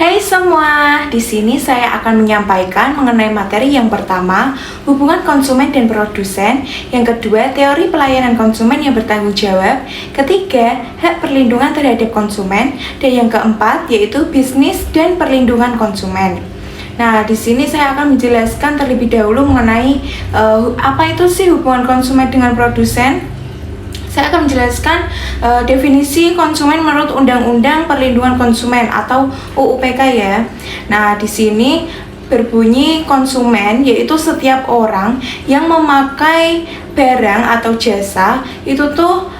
Hai semua, di sini saya akan menyampaikan mengenai materi yang pertama, hubungan konsumen dan produsen, yang kedua, teori pelayanan konsumen yang bertanggung jawab, ketiga, hak perlindungan terhadap konsumen, dan yang keempat, yaitu bisnis dan perlindungan konsumen. Nah, di sini saya akan menjelaskan terlebih dahulu mengenai apa itu sih hubungan konsumen dengan produsen. Saya akan menjelaskan definisi konsumen menurut Undang-Undang Perlindungan Konsumen atau UU-PK ya. Nah, di sini berbunyi konsumen yaitu setiap orang yang memakai barang atau jasa itu tuh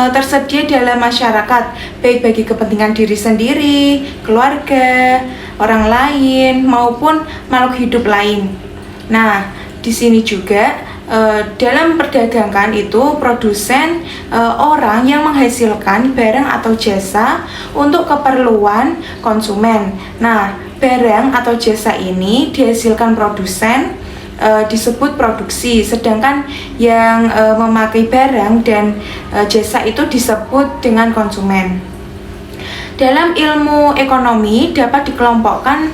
tersedia dalam masyarakat, baik bagi kepentingan diri sendiri, keluarga, orang lain maupun makhluk hidup lain. Nah, di sini juga dalam perdagangan itu produsen orang yang menghasilkan barang atau jasa untuk keperluan konsumen. Nah, barang atau jasa ini dihasilkan produsen disebut produksi, sedangkan yang memakai barang dan jasa itu disebut dengan konsumen. Dalam ilmu ekonomi dapat dikelompokkan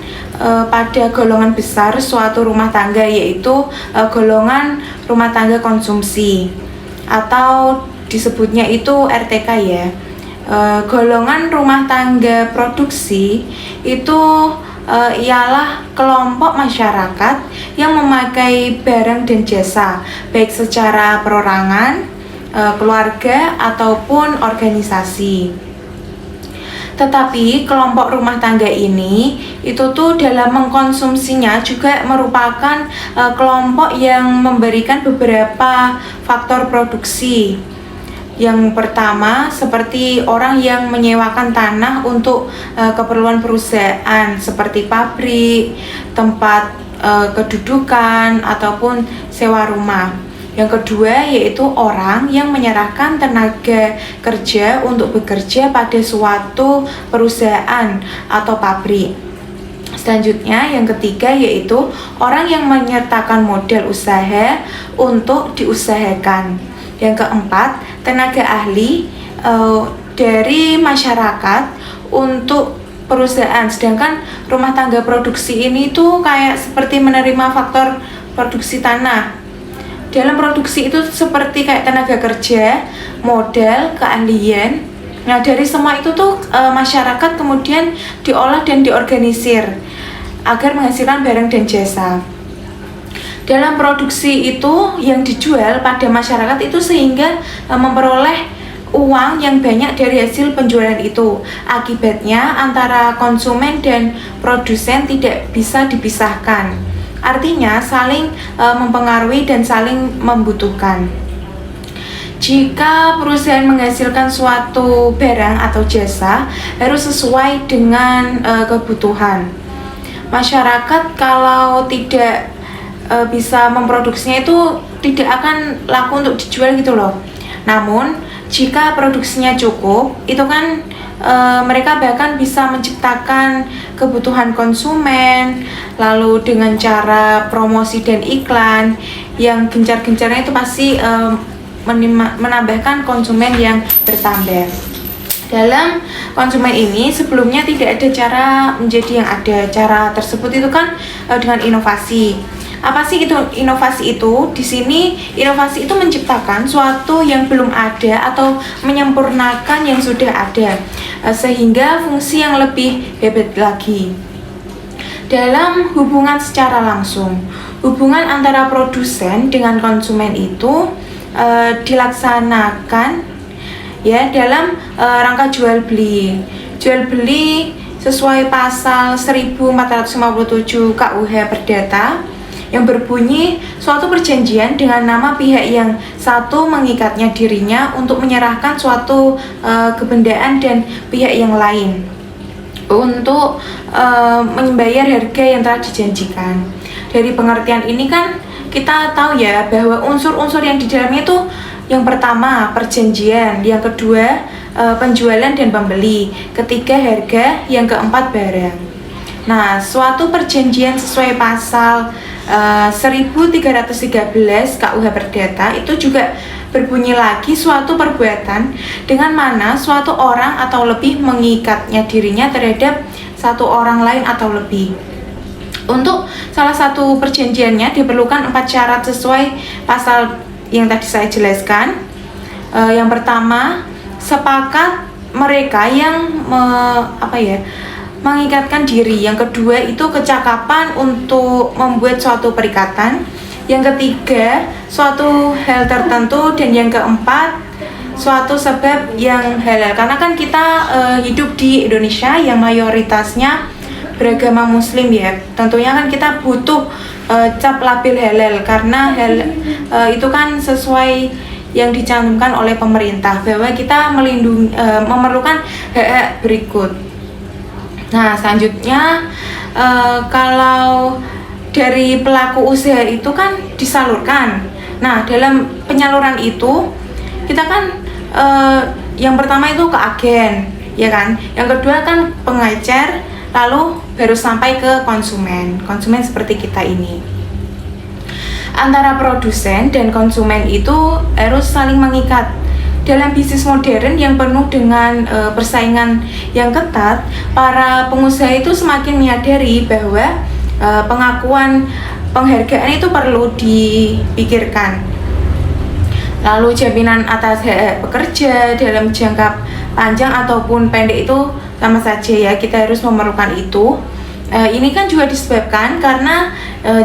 pada golongan besar suatu rumah tangga, yaitu golongan rumah tangga konsumsi atau disebutnya itu RTK ya. Golongan rumah tangga produksi itu ialah kelompok masyarakat yang memakai barang dan jasa baik secara perorangan, keluarga ataupun organisasi. Tetapi kelompok rumah tangga ini itu tuh dalam mengkonsumsinya juga merupakan kelompok yang memberikan beberapa faktor produksi. Yang pertama seperti orang yang menyewakan tanah untuk keperluan perusahaan seperti pabrik, tempat kedudukan ataupun sewa rumah. Yang kedua yaitu orang yang menyerahkan tenaga kerja untuk bekerja pada suatu perusahaan atau pabrik. Selanjutnya yang ketiga yaitu orang yang menyertakan modal usaha untuk diusahakan. Yang keempat, tenaga ahli dari masyarakat untuk perusahaan. Sedangkan rumah tangga produksi ini tuh kayak seperti menerima faktor produksi tanah. Dalam produksi itu seperti kayak tenaga kerja, modal, keahlian. Nah, dari semua itu tuh masyarakat kemudian diolah dan diorganisir agar menghasilkan barang dan jasa. Dalam produksi itu yang dijual pada masyarakat itu sehingga memperoleh uang yang banyak dari hasil penjualan itu. Akibatnya antara konsumen dan produsen tidak bisa dipisahkan. Artinya saling mempengaruhi dan saling membutuhkan. Jika perusahaan menghasilkan suatu barang atau jasa harus sesuai dengan kebutuhan. Masyarakat kalau tidak bisa memproduksinya itu tidak akan laku untuk dijual gitu loh. Namun jika produksinya cukup, itu kan mereka bahkan bisa menciptakan kebutuhan konsumen, lalu dengan cara promosi dan iklan yang gencar-gencarnya itu pasti menambahkan konsumen yang bertambah. Dalam konsumen ini sebelumnya tidak ada cara menjadi yang ada. Cara tersebut itu kan dengan inovasi. Apa sih itu inovasi itu? Di sini inovasi itu menciptakan suatu yang belum ada atau menyempurnakan yang sudah ada sehingga fungsi yang lebih hebat lagi. Dalam hubungan secara langsung, hubungan antara produsen dengan konsumen itu dilaksanakan ya dalam rangka jual beli. Jual beli sesuai pasal 1457 KUH Perdata yang berbunyi suatu perjanjian dengan nama pihak yang satu mengikatnya dirinya untuk menyerahkan suatu kebendaan dan pihak yang lain untuk membayar harga yang telah dijanjikan. Dari pengertian ini kan kita tahu ya bahwa unsur-unsur yang di dalamnya itu yang pertama perjanjian, yang kedua penjualan dan pembeli, ketiga harga, yang keempat barang. Nah, suatu perjanjian sesuai pasal 1313 KUH Perdata itu juga berbunyi lagi suatu perbuatan dengan mana suatu orang atau lebih mengikatnya dirinya terhadap satu orang lain atau lebih. Untuk salah satu perjanjiannya diperlukan 4 syarat sesuai pasal yang tadi saya jelaskan. Yang pertama, sepakat mereka yang mengikatkan diri. Yang kedua itu kecakapan untuk membuat suatu perikatan. Yang ketiga, suatu hal tertentu. Dan yang keempat, suatu sebab yang halal. Karena kan kita hidup di Indonesia yang mayoritasnya beragama muslim ya, tentunya kan kita butuh cap label halal, karena itu kan sesuai yang dicantumkan oleh pemerintah bahwa kita memerlukan hak-hak berikut. Nah, selanjutnya kalau dari pelaku usaha itu kan disalurkan. Nah, dalam penyaluran itu kita kan yang pertama itu ke agen, ya kan? Yang kedua kan pengecer, lalu baru sampai ke konsumen seperti kita ini. Antara produsen dan konsumen itu harus saling mengikat. Dalam bisnis modern yang penuh dengan persaingan yang ketat, para pengusaha itu semakin menyadari bahwa pengakuan penghargaan itu perlu dipikirkan. Lalu jaminan atas hak pekerja dalam jangka panjang ataupun pendek itu sama saja ya, kita harus memerlukan itu. Ini kan juga disebabkan karena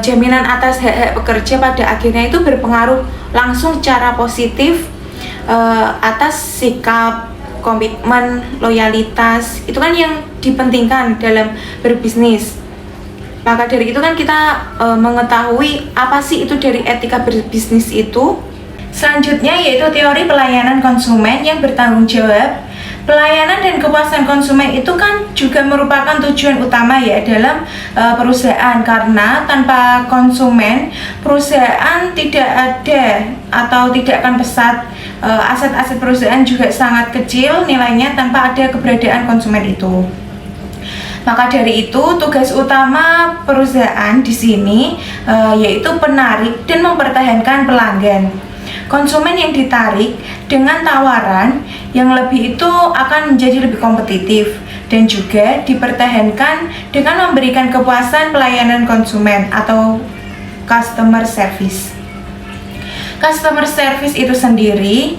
jaminan atas hak pekerja pada akhirnya itu berpengaruh langsung secara positif atas sikap, komitmen, loyalitas. Itu kan yang dipentingkan dalam berbisnis. Maka dari itu kan kita mengetahui apa sih itu dari etika berbisnis itu. Selanjutnya yaitu teori pelayanan konsumen yang bertanggung jawab. Pelayanan dan kepuasan konsumen itu kan juga merupakan tujuan utama ya dalam perusahaan, karena tanpa konsumen perusahaan tidak ada atau tidak akan pesat. Aset-aset perusahaan juga sangat kecil nilainya tanpa ada keberadaan konsumen itu. Maka dari itu tugas utama perusahaan di sini yaitu menarik dan mempertahankan pelanggan. Konsumen yang ditarik dengan tawaran yang lebih itu akan menjadi lebih kompetitif dan juga dipertahankan dengan memberikan kepuasan pelayanan konsumen atau customer service. Customer service itu sendiri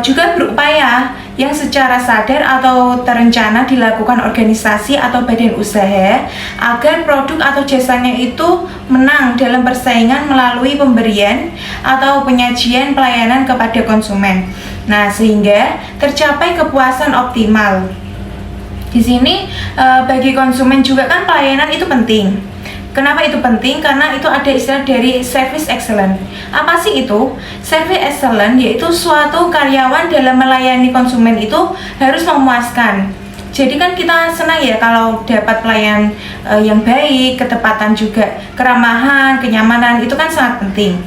juga berupaya yang secara sadar atau terencana dilakukan organisasi atau badan usaha agar produk atau jasanya itu menang dalam persaingan melalui pemberian atau penyajian pelayanan kepada konsumen. Nah, sehingga tercapai kepuasan optimal. Di sini bagi konsumen juga kan pelayanan itu penting. Kenapa itu penting? Karena itu ada istilah dari service excellent. Apa sih itu? Service excellent yaitu suatu karyawan dalam melayani konsumen itu harus memuaskan. Jadi kan kita senang ya kalau dapat pelayan yang baik, ketepatan juga, keramahan, kenyamanan, itu kan sangat penting.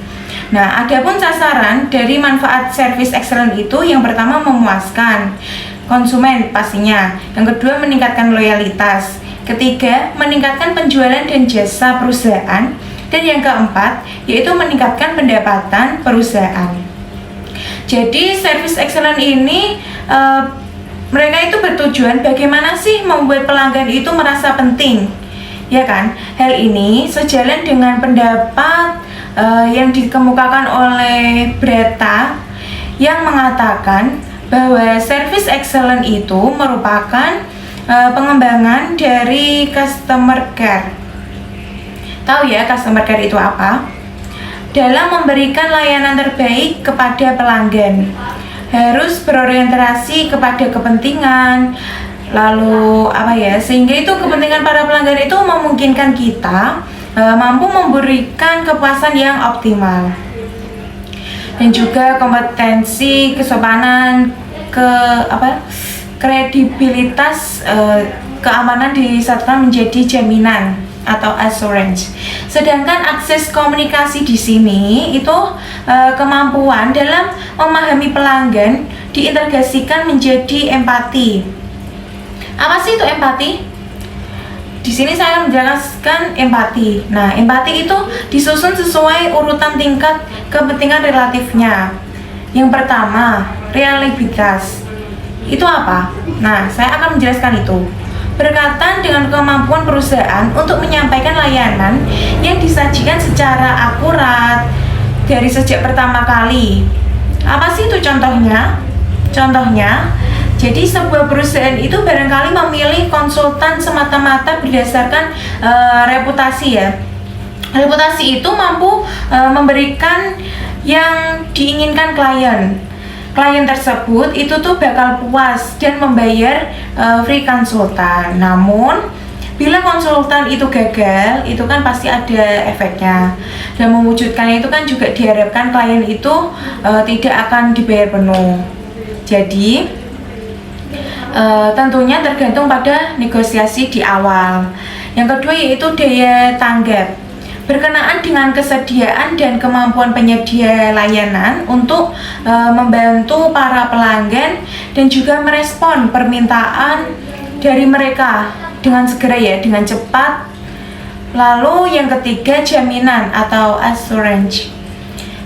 Nah, adapun sasaran dari manfaat service excellent itu yang pertama memuaskan konsumen pastinya, yang kedua meningkatkan loyalitas, ketiga meningkatkan penjualan dan jasa perusahaan, dan yang keempat yaitu meningkatkan pendapatan perusahaan. Jadi service excellent ini mereka itu bertujuan bagaimana sih membuat pelanggan itu merasa penting, ya kan? Hal ini sejalan dengan pendapat yang dikemukakan oleh Bretta yang mengatakan bahwa service excellent itu merupakan pengembangan dari customer care. Tahu ya customer care itu apa? Dalam memberikan layanan terbaik kepada pelanggan, harus berorientasi kepada kepentingan, lalu sehingga itu kepentingan para pelanggan itu memungkinkan kita mampu memberikan kepuasan yang optimal, dan juga kompetensi, kesopanan, kredibilitas, keamanan disatukan menjadi jaminan atau assurance. Sedangkan akses komunikasi di sini itu kemampuan dalam memahami pelanggan diintegrasikan menjadi empati. Apa sih itu empati? Di sini saya menjelaskan empati. Nah, empati itu disusun sesuai urutan tingkat kepentingan relatifnya. Yang pertama, reliabilitas. Itu apa? Nah, saya akan menjelaskan itu. berkaitan dengan kemampuan perusahaan untuk menyampaikan layanan yang disajikan secara akurat dari sejak pertama kali. Apa sih itu contohnya? Contohnya, jadi sebuah perusahaan itu barangkali memilih konsultan semata-mata berdasarkan reputasi ya. Reputasi itu mampu memberikan yang diinginkan klien. Klien tersebut itu tuh bakal puas dan membayar free konsultan. Namun bila konsultan itu gagal, itu kan pasti ada efeknya. Dan mewujudkannya itu kan juga diharapkan klien itu tidak akan dibayar penuh. Jadi tentunya tergantung pada negosiasi di awal. Yang kedua yaitu daya tanggap, berkenaan dengan kesediaan dan kemampuan penyedia layanan untuk membantu para pelanggan dan juga merespon permintaan dari mereka dengan segera ya, dengan cepat. Lalu yang ketiga jaminan atau assurance.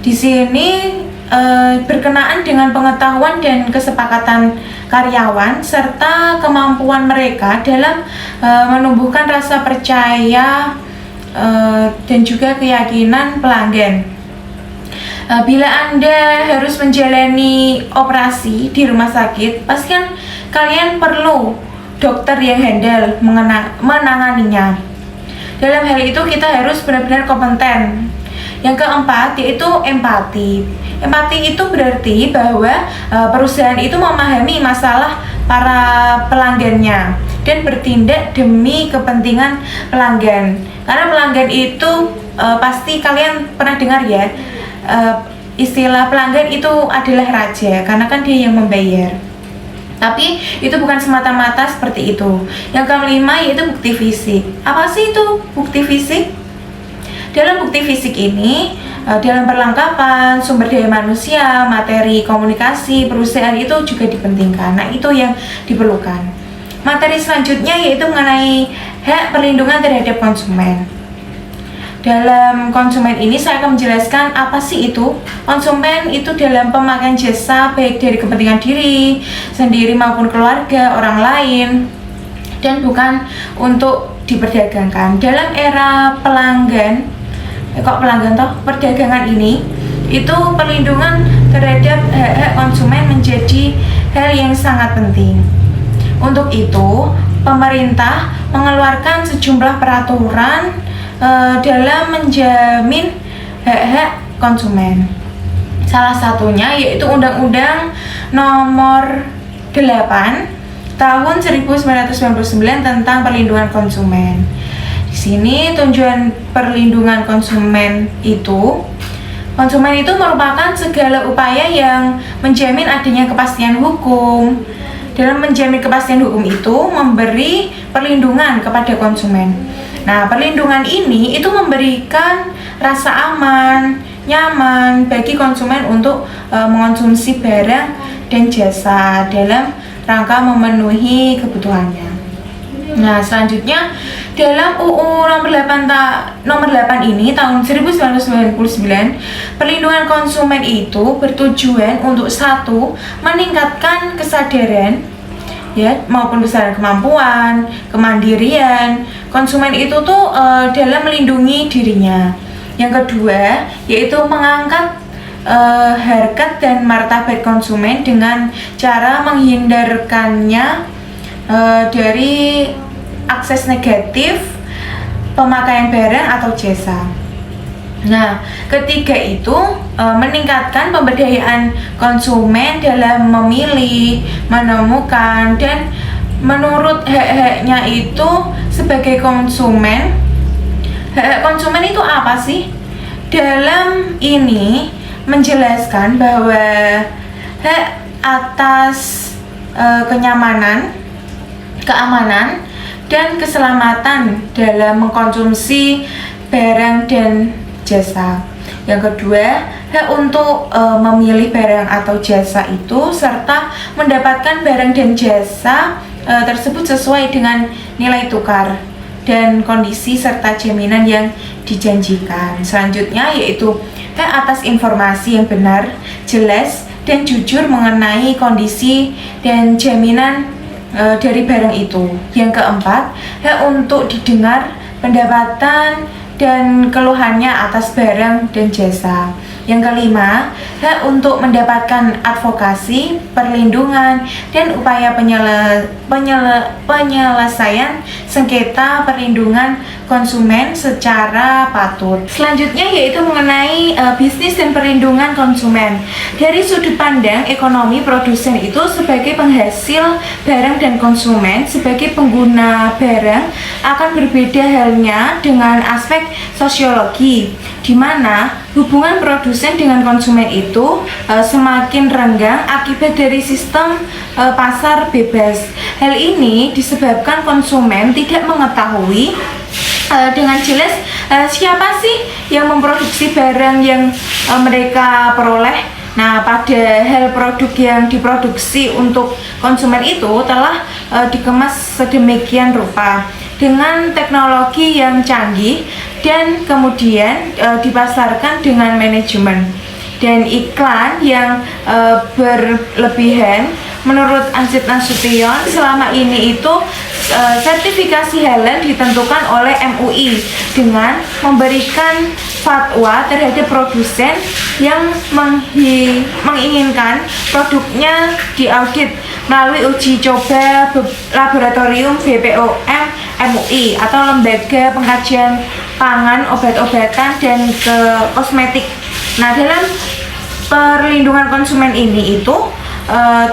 Di sini berkenaan dengan pengetahuan dan kesepakatan karyawan serta kemampuan mereka dalam menumbuhkan rasa percaya dan juga keyakinan pelanggan. Bila Anda harus menjalani operasi di rumah sakit, pasti kan kalian perlu dokter yang handal menanganinya. Dalam hal itu kita harus benar-benar kompeten. Yang keempat yaitu empati. Empati itu berarti bahwa perusahaan itu memahami masalah para pelanggannya dan bertindak demi kepentingan pelanggan. Karena pelanggan itu pasti kalian pernah dengar ya, istilah pelanggan itu adalah raja, karena kan dia yang membayar. Tapi itu bukan semata-mata seperti itu. Yang kelima yaitu bukti fisik. Apa sih itu bukti fisik? Dalam bukti fisik ini, dalam perlengkapan sumber daya manusia, materi komunikasi perusahaan itu juga dipentingkan. Nah, itu yang diperlukan. Materi selanjutnya yaitu mengenai hak perlindungan terhadap konsumen. Dalam konsumen ini saya akan menjelaskan apa sih itu. Konsumen itu dalam pemakaian jasa baik dari kepentingan diri sendiri maupun keluarga, orang lain, dan bukan untuk diperdagangkan. Dalam era perdagangan ini, itu perlindungan terhadap hak-hak konsumen menjadi hal yang sangat penting. Untuk itu, pemerintah mengeluarkan sejumlah peraturan dalam menjamin hak-hak konsumen. Salah satunya yaitu Undang-Undang Nomor 8 Tahun 1999 tentang Perlindungan Konsumen. Di sini tujuan perlindungan konsumen itu merupakan segala upaya yang menjamin adanya kepastian hukum. Dalam menjamin kepastian hukum itu memberi perlindungan kepada konsumen. Nah, perlindungan ini itu memberikan rasa aman, nyaman bagi konsumen untuk mengonsumsi barang dan jasa dalam rangka memenuhi kebutuhannya. Nah, selanjutnya dalam UU nomor 8 ini tahun 1999, perlindungan konsumen itu bertujuan untuk satu, meningkatkan kesadaran ya maupun besaran kemampuan, kemandirian konsumen itu tuh dalam melindungi dirinya. Yang kedua, yaitu mengangkat harkat dan martabat konsumen dengan cara menghindarkannya dari akses negatif pemakaian barang atau jasa. Nah, ketiga itu meningkatkan pemberdayaan konsumen dalam memilih, menemukan, dan menurut hak-haknya itu sebagai konsumen. Hak konsumen itu apa sih? Dalam ini menjelaskan bahwa hak atas kenyamanan, keamanan, dan keselamatan dalam mengkonsumsi barang dan jasa. Yang kedua, hak untuk memilih barang atau jasa itu serta mendapatkan barang dan jasa tersebut sesuai dengan nilai tukar dan kondisi serta jaminan yang dijanjikan. Selanjutnya yaitu hak atas informasi yang benar, jelas, dan jujur mengenai kondisi dan jaminan dari barang itu. Yang keempat, hak untuk didengar pendapatan dan keluhannya atas barang dan jasa. Yang kelima, hak untuk mendapatkan advokasi, perlindungan, dan upaya penyelesaian sengketa perlindungan konsumen secara patut. Selanjutnya yaitu mengenai bisnis dan perlindungan konsumen. Dari sudut pandang ekonomi, produsen itu sebagai penghasil barang dan konsumen sebagai pengguna barang akan berbeda halnya dengan aspek sosiologi, di mana hubungan produsen dengan konsumen itu semakin renggang akibat dari sistem pasar bebas. Hal ini disebabkan konsumen tidak mengetahui dengan jelas siapa sih yang memproduksi barang yang mereka peroleh. Nah, padahal produk yang diproduksi untuk konsumen itu telah dikemas sedemikian rupa dengan teknologi yang canggih dan kemudian dipasarkan dengan manajemen dan iklan yang berlebihan. Menurut Ansit Nasution, selama ini itu sertifikasi halal ditentukan oleh MUI dengan memberikan fatwa terhadap produsen yang menginginkan produknya diaudit melalui uji coba laboratorium BPOM MUI atau Lembaga Pengkajian Pangan, Obat-obatan, dan Kosmetik. Nah, dalam perlindungan konsumen ini itu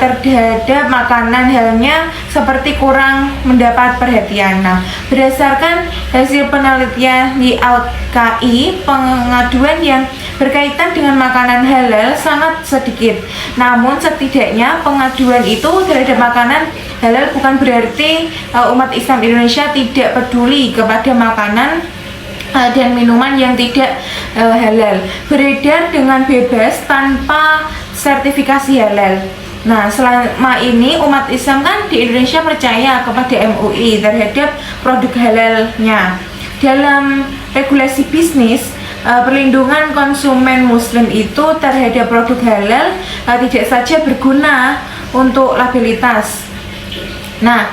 terhadap makanan halnya seperti kurang mendapat perhatian. Nah, berdasarkan hasil penelitian di LKI, pengaduan yang berkaitan dengan makanan halal sangat sedikit. Namun setidaknya pengaduan itu terhadap makanan halal bukan berarti umat Islam Indonesia tidak peduli kepada makanan dan minuman yang tidak halal beredar dengan bebas tanpa sertifikasi halal. Nah, selama ini umat Islam kan di Indonesia percaya kepada MUI terhadap produk halalnya. Dalam regulasi bisnis, perlindungan konsumen muslim itu terhadap produk halal tidak saja berguna untuk labelitas. Nah,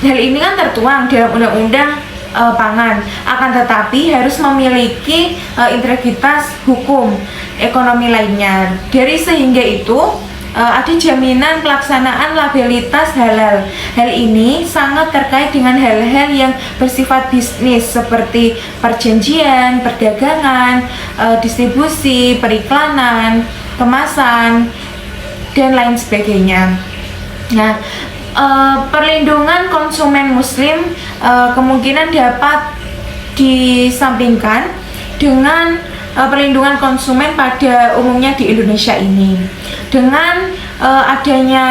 hal ini kan tertuang dalam undang-undang pangan, akan tetapi harus memiliki integritas hukum ekonomi lainnya. Dari sehingga itu ada jaminan pelaksanaan labelitas halal. Hal ini sangat terkait dengan hal-hal yang bersifat bisnis seperti perjanjian, perdagangan, distribusi, periklanan, kemasan, dan lain sebagainya. Nah, perlindungan konsumen muslim kemungkinan dapat disampingkan dengan perlindungan konsumen pada umumnya di Indonesia ini dengan adanya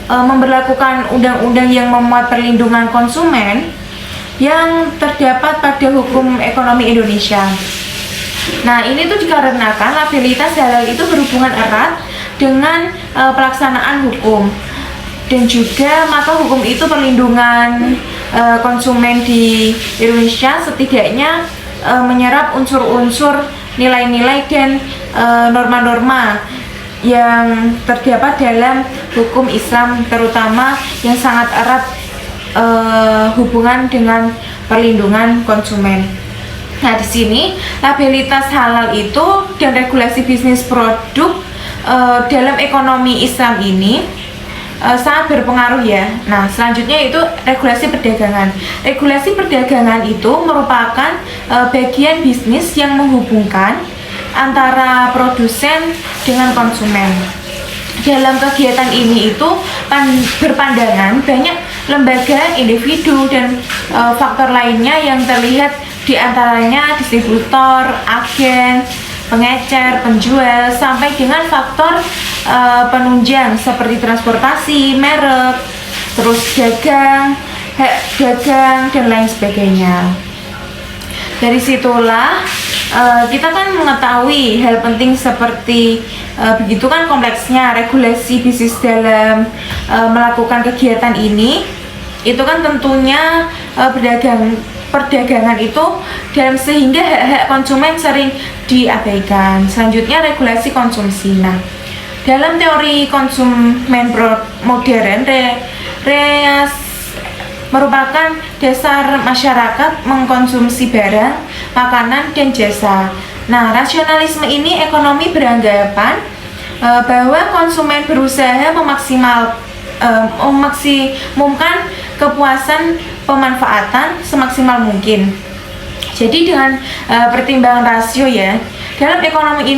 memberlakukan undang-undang yang memuat perlindungan konsumen yang terdapat pada hukum ekonomi Indonesia. Nah, ini tuh dikarenakan labelitas halal itu berhubungan erat dengan pelaksanaan hukum, dan juga maka hukum itu perlindungan konsumen di Indonesia setidaknya menyerap unsur-unsur nilai-nilai dan norma-norma yang terdapat dalam hukum Islam, terutama yang sangat erat hubungan dengan perlindungan konsumen. Nah, di sini labelitas halal itu dan regulasi bisnis produk dalam ekonomi Islam ini sangat berpengaruh ya. Nah, selanjutnya itu regulasi perdagangan. Regulasi perdagangan itu merupakan bagian bisnis yang menghubungkan antara produsen dengan konsumen. Dalam kegiatan ini itu berpandangan banyak lembaga, individu, dan faktor lainnya yang terlihat, di antaranya distributor, agen, pengecer, penjual, sampai dengan faktor penunjang seperti transportasi, merek, terus dagang, dan lain sebagainya. Dari situlah kita kan mengetahui hal penting seperti begitu kan kompleksnya regulasi bisnis dalam melakukan kegiatan ini. Itu kan tentunya perdagangan itu dalam sehingga hak-hak konsumen sering diabaikan. Selanjutnya regulasi konsumsi. Nah, Dalam teori konsumen modern, merupakan dasar masyarakat mengkonsumsi barang, makanan, dan jasa. Nah, rasionalisme ini ekonomi beranggapan bahwa konsumen berusaha memaksimumkan kepuasan pemanfaatan semaksimal mungkin. Jadi dengan pertimbangan rasio ya, dalam ekonomi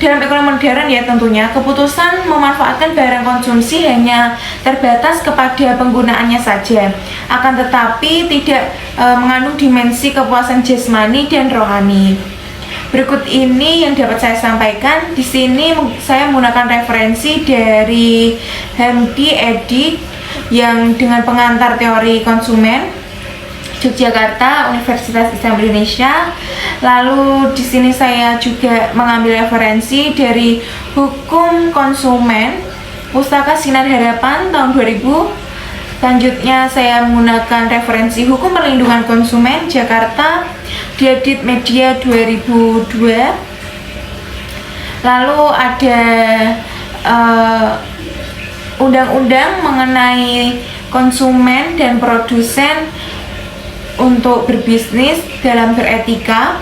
modern ya tentunya, keputusan memanfaatkan barang konsumsi hanya terbatas kepada penggunaannya saja, akan tetapi tidak mengandung dimensi kepuasan jasmani dan rohani. Berikut ini yang dapat saya sampaikan. Di sini saya menggunakan referensi dari Hamdi Edi yang dengan pengantar teori konsumen, Yogyakarta, Universitas Islam Indonesia. Lalu di sini saya juga mengambil referensi dari Hukum Konsumen, Pustaka Sinar Harapan tahun 2000. Selanjutnya saya menggunakan referensi Hukum Perlindungan Konsumen Jakarta, Diedit Media 2002. Lalu ada undang-undang mengenai konsumen dan produsen untuk berbisnis dalam beretika.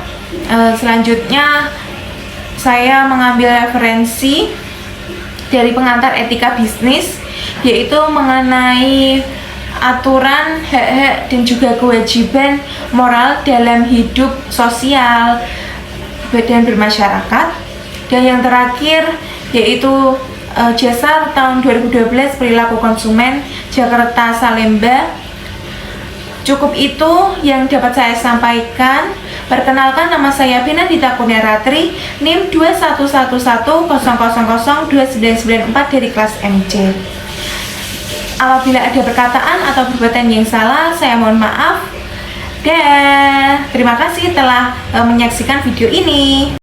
Selanjutnya saya mengambil referensi dari pengantar etika bisnis, yaitu mengenai aturan hak-hak dan juga kewajiban moral dalam hidup sosial dan bermasyarakat. Dan yang terakhir yaitu Jasar tahun 2012, perilaku konsumen, Jakarta Salemba. Cukup itu yang dapat saya sampaikan. Perkenalkan, nama saya Pinandita Kurniaratri, NIM 211100002994 dari kelas MC. Apabila ada perkataan atau perbuatan yang salah, saya mohon maaf. Dan terima kasih telah menyaksikan video ini.